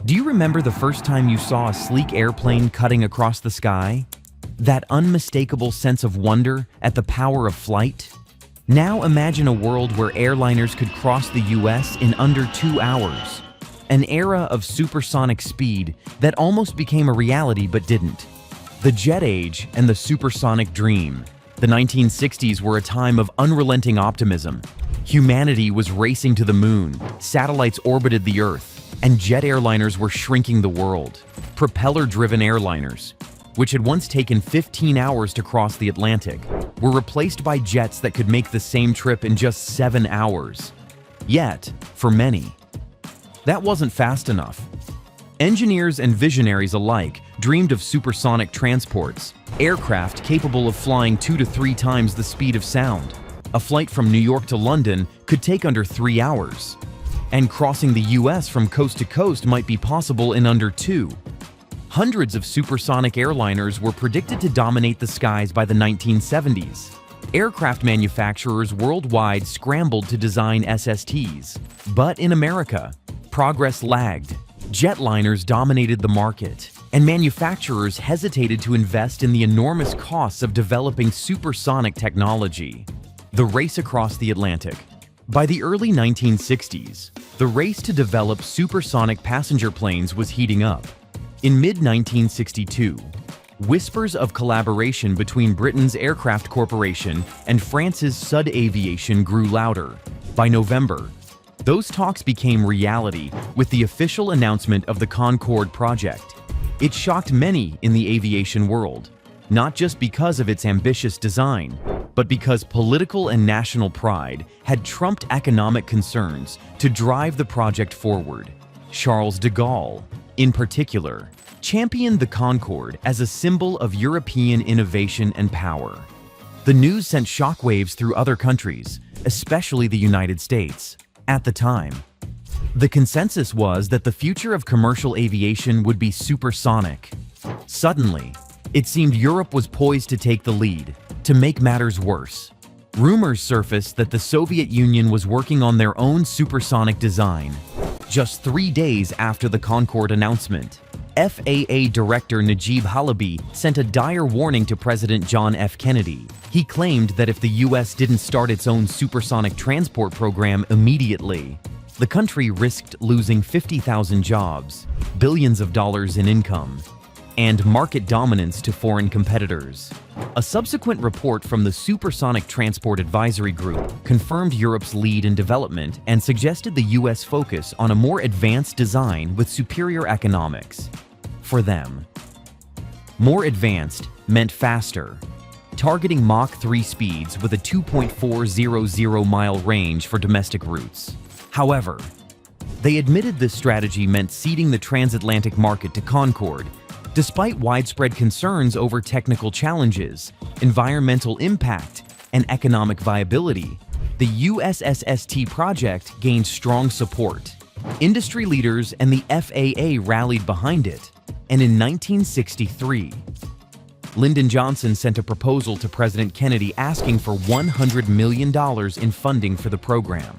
Do you remember the first time you saw a sleek airplane cutting across the sky? That unmistakable sense of wonder at the power of flight? Now imagine a world where airliners could cross the US in under 2 hours. An era of supersonic speed that almost became a reality but didn't. The jet age and the supersonic dream. The 1960s were a time of unrelenting optimism. Humanity was racing to the moon, satellites orbited the Earth, and jet airliners were shrinking the world. Propeller-driven airliners, which had once taken 15 hours to cross the Atlantic, were replaced by jets that could make the same trip in just 7 hours. Yet, for many, that wasn't fast enough. Engineers and visionaries alike dreamed of supersonic transports, aircraft capable of flying 2 to 3 times the speed of sound. A flight from New York to London could take under 3 hours, and crossing the US from coast to coast might be possible in under 2. Hundreds of supersonic airliners were predicted to dominate the skies by the 1970s. Aircraft manufacturers worldwide scrambled to design SSTs. But in America, progress lagged. Jetliners dominated the market, and manufacturers hesitated to invest in the enormous costs of developing supersonic technology. The race across the Atlantic. By the early 1960s, the race to develop supersonic passenger planes was heating up. In mid-1962, whispers of collaboration between Britain's Aircraft Corporation and France's Sud Aviation grew louder. By November, those talks became reality with the official announcement of the Concorde project. It shocked many in the aviation world, not just because of its ambitious design, but because political and national pride had trumped economic concerns to drive the project forward. Charles de Gaulle, in particular, championed the Concorde as a symbol of European innovation and power. The news sent shockwaves through other countries, especially the United States. At the time, the consensus was that the future of commercial aviation would be supersonic. Suddenly, it seemed Europe was poised to take the lead. To make matters worse, rumors surfaced that the Soviet Union was working on their own supersonic design. Just 3 days after the Concorde announcement, FAA Director Najib Halabi sent a dire warning to President John F. Kennedy. He claimed that if the US didn't start its own supersonic transport program immediately, the country risked losing 50,000 jobs, billions of dollars in income, and market dominance to foreign competitors. A subsequent report from the Supersonic Transport Advisory Group confirmed Europe's lead in development and suggested the US focus on a more advanced design with superior economics. For them, more advanced meant faster, targeting Mach 3 speeds with a 2.400-mile range for domestic routes. However, they admitted this strategy meant ceding the transatlantic market to Concorde. Despite widespread concerns over technical challenges, environmental impact, and economic viability, the USSST project gained strong support. Industry leaders and the FAA rallied behind it, and in 1963, Lyndon Johnson sent a proposal to President Kennedy asking for $100 million in funding for the program.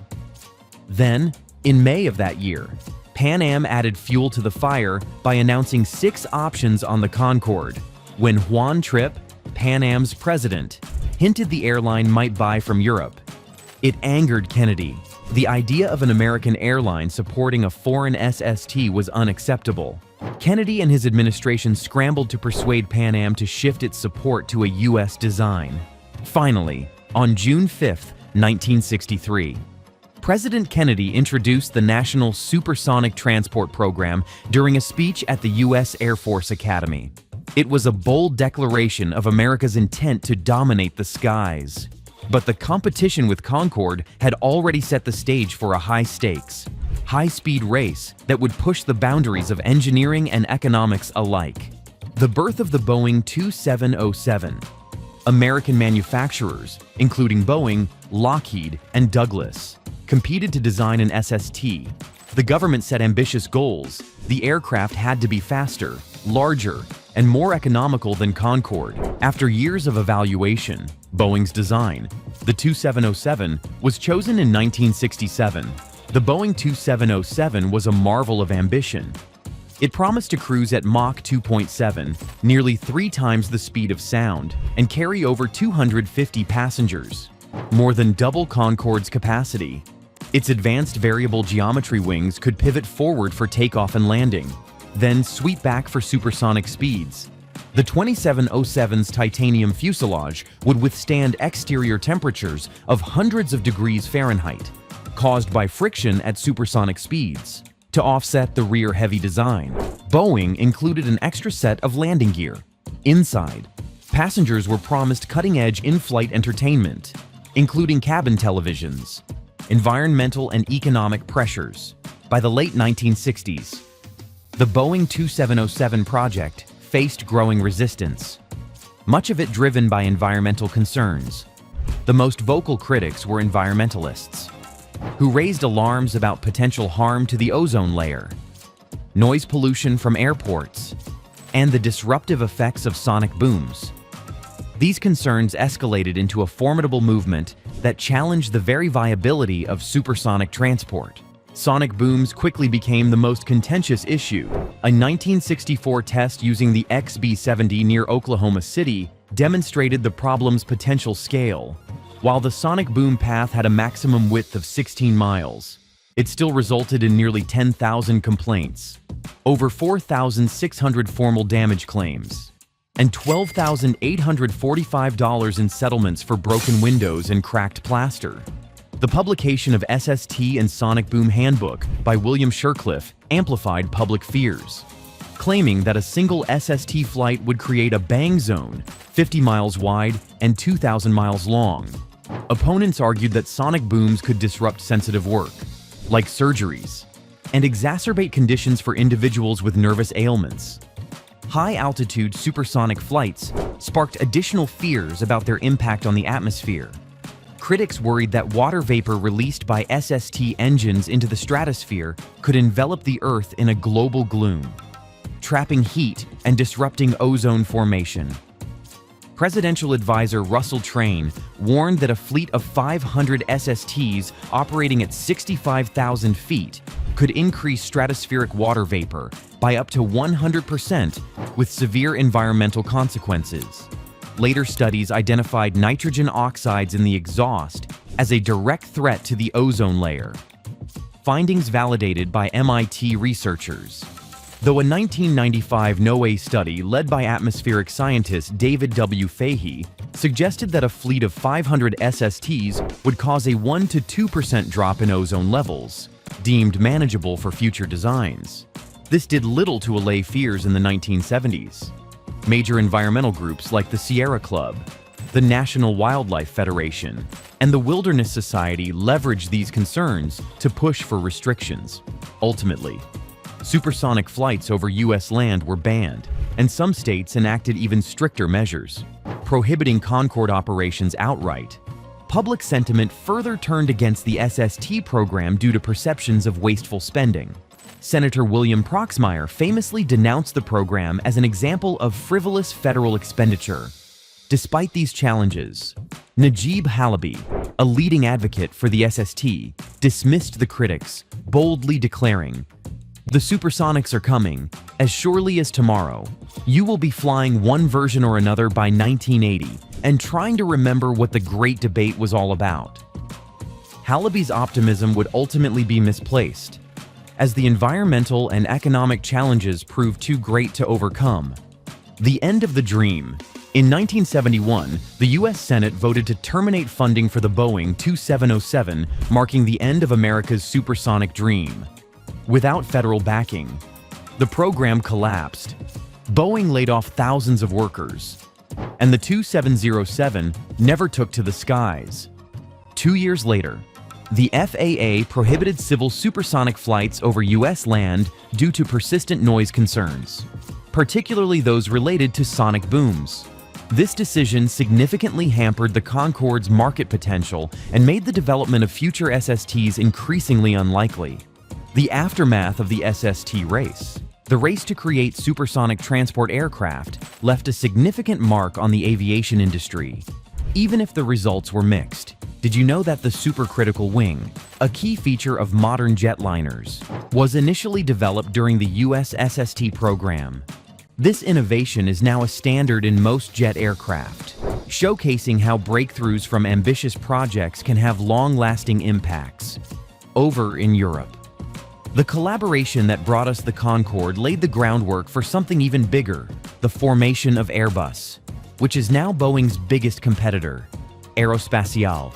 Then, in May of that year, Pan Am added fuel to the fire by announcing 6 options on the Concorde, when Juan Trippe, Pan Am's president, hinted the airline might buy from Europe. It angered Kennedy. The idea of an American airline supporting a foreign SST was unacceptable. Kennedy and his administration scrambled to persuade Pan Am to shift its support to a US design. Finally, on June 5, 1963, President Kennedy introduced the National Supersonic Transport Program during a speech at the U.S. Air Force Academy. It was a bold declaration of America's intent to dominate the skies. But the competition with Concorde had already set the stage for a high-stakes, high-speed race that would push the boundaries of engineering and economics alike. The birth of the Boeing 2707. American manufacturers, including Boeing, Lockheed, and Douglas, competed to design an SST. The government set ambitious goals. The aircraft had to be faster, larger, and more economical than Concorde. After years of evaluation, Boeing's design, the 2707, was chosen in 1967. The Boeing 2707 was a marvel of ambition. It promised to cruise at Mach 2.7, nearly 3 times the speed of sound, and carry over 250 passengers, more than double Concorde's capacity. Its advanced variable geometry wings could pivot forward for takeoff and landing, then sweep back for supersonic speeds. The 2707's titanium fuselage would withstand exterior temperatures of hundreds of degrees Fahrenheit, caused by friction at supersonic speeds. To offset the rear heavy design, Boeing included an extra set of landing gear. Inside, passengers were promised cutting-edge in-flight entertainment, including cabin televisions. Environmental and economic pressures. By the late 1960s, the Boeing 2707 project faced growing resistance, much of it driven by environmental concerns. The most vocal critics were environmentalists, who raised alarms about potential harm to the ozone layer, noise pollution from airports, and the disruptive effects of sonic booms. These concerns escalated into a formidable movement that challenged the very viability of supersonic transport. Sonic booms quickly became the most contentious issue. A 1964 test using the XB-70 near Oklahoma City demonstrated the problem's potential scale. While the sonic boom path had a maximum width of 16 miles, it still resulted in nearly 10,000 complaints, over 4,600 formal damage claims, and $12,845 in settlements for broken windows and cracked plaster. The publication of SST and Sonic Boom Handbook by William Shercliffe amplified public fears, claiming that a single SST flight would create a bang zone 50 miles wide and 2,000 miles long. Opponents argued that sonic booms could disrupt sensitive work, like surgeries, and exacerbate conditions for individuals with nervous ailments. High-altitude supersonic flights sparked additional fears about their impact on the atmosphere. Critics worried that water vapor released by SST engines into the stratosphere could envelop the Earth in a global gloom, trapping heat and disrupting ozone formation. Presidential advisor Russell Train warned that a fleet of 500 SSTs operating at 65,000 feet could increase stratospheric water vapor by up to 100% with severe environmental consequences. Later studies identified nitrogen oxides in the exhaust as a direct threat to the ozone layer. Findings validated by MIT researchers. Though a 1995 NOAA study led by atmospheric scientist David W. Fahey suggested that a fleet of 500 SSTs would cause a 1 to 2% drop in ozone levels, deemed manageable for future designs. This did little to allay fears in the 1970s. Major environmental groups like the Sierra Club, the National Wildlife Federation, and the Wilderness Society leveraged these concerns to push for restrictions. Ultimately, supersonic flights over U.S. land were banned, and some states enacted even stricter measures, prohibiting Concorde operations outright. Public sentiment further turned against the SST program due to perceptions of wasteful spending. Senator William Proxmire famously denounced the program as an example of frivolous federal expenditure. Despite these challenges, Najib Halaby, a leading advocate for the SST, dismissed the critics, boldly declaring, "The supersonics are coming. As surely as tomorrow, you will be flying one version or another by 1980 and trying to remember what the great debate was all about." Halaby's optimism would ultimately be misplaced, as the environmental and economic challenges proved too great to overcome. The end of the dream. In 1971, the U.S. Senate voted to terminate funding for the Boeing 2707, marking the end of America's supersonic dream. Without federal backing, the program collapsed. Boeing laid off thousands of workers, and the 2707 never took to the skies. 2 years later, the FAA prohibited civil supersonic flights over U.S. land due to persistent noise concerns, particularly those related to sonic booms. This decision significantly hampered the Concorde's market potential and made the development of future SSTs increasingly unlikely. The aftermath of the SST race, the race to create supersonic transport aircraft, left a significant mark on the aviation industry, even if the results were mixed. Did you know that the supercritical wing, a key feature of modern jetliners, was initially developed during the US SST program. This innovation is now a standard in most jet aircraft, showcasing how breakthroughs from ambitious projects can have long-lasting impacts. Over in Europe, the collaboration that brought us the Concorde laid the groundwork for something even bigger, the formation of Airbus, which is now Boeing's biggest competitor. Aerospatiale,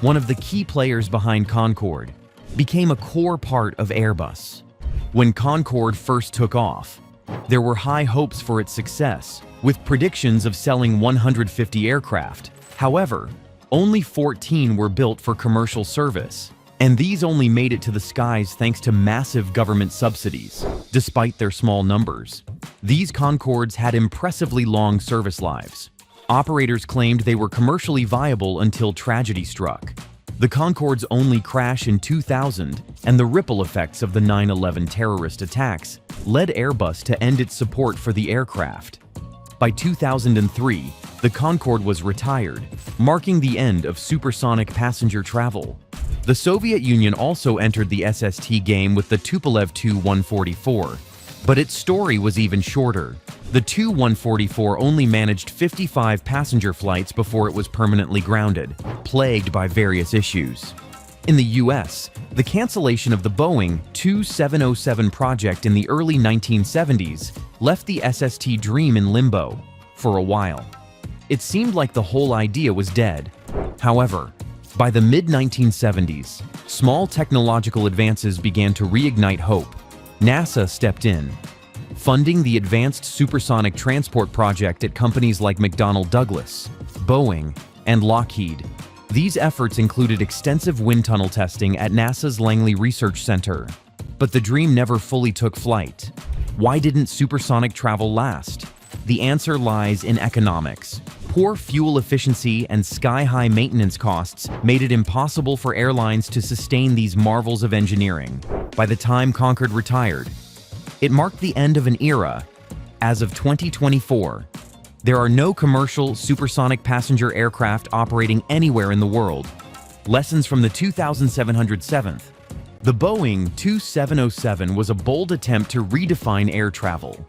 one of the key players behind Concorde, became a core part of Airbus. When Concorde first took off, there were high hopes for its success, with predictions of selling 150 aircraft. However, only 14 were built for commercial service, and these only made it to the skies thanks to massive government subsidies. Despite their small numbers, these Concordes had impressively long service lives. Operators claimed they were commercially viable until tragedy struck. The Concorde's only crash in 2000 and the ripple effects of the 9/11 terrorist attacks led Airbus to end its support for the aircraft. By 2003, the Concorde was retired, marking the end of supersonic passenger travel. The Soviet Union also entered the SST game with the Tupolev Tu-144, but its story was even shorter. The Tu-144 only managed 55 passenger flights before it was permanently grounded, plagued by various issues. In the US, the cancellation of the Boeing Tu-707 project in the early 1970s left the SST dream in limbo for a while. It seemed like the whole idea was dead. However, by the mid-1970s, small technological advances began to reignite hope. NASA stepped in, funding the Advanced Supersonic Transport project at companies like McDonnell Douglas, Boeing, and Lockheed. These efforts included extensive wind tunnel testing at NASA's Langley Research Center. But the dream never fully took flight. Why didn't supersonic travel last? The answer lies in economics. Poor fuel efficiency and sky-high maintenance costs made it impossible for airlines to sustain these marvels of engineering. By the time Concorde retired, it marked the end of an era. As of 2024, there are no commercial supersonic passenger aircraft operating anywhere in the world. Lessons from the 2707th. The Boeing Tu-707 was a bold attempt to redefine air travel,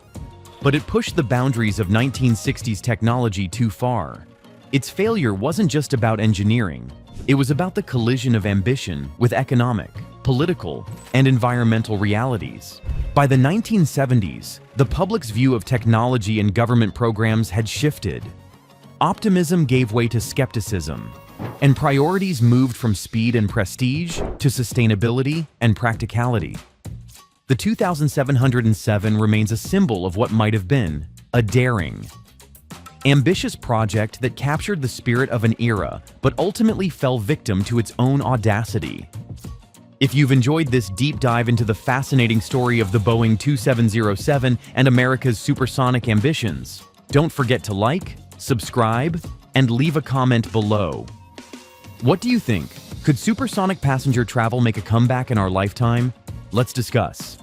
but it pushed the boundaries of 1960s technology too far. Its failure wasn't just about engineering. It was about the collision of ambition with economic, political, and environmental realities. By the 1970s, the public's view of technology and government programs had shifted. Optimism gave way to skepticism, and priorities moved from speed and prestige to sustainability and practicality. The 2707 remains a symbol of what might have been a daring, ambitious project that captured the spirit of an era but ultimately fell victim to its own audacity. If you've enjoyed this deep dive into the fascinating story of the Boeing 2707 and America's supersonic ambitions, don't forget to like, subscribe, and leave a comment below. What do you think? Could supersonic passenger travel make a comeback in our lifetime? Let's discuss.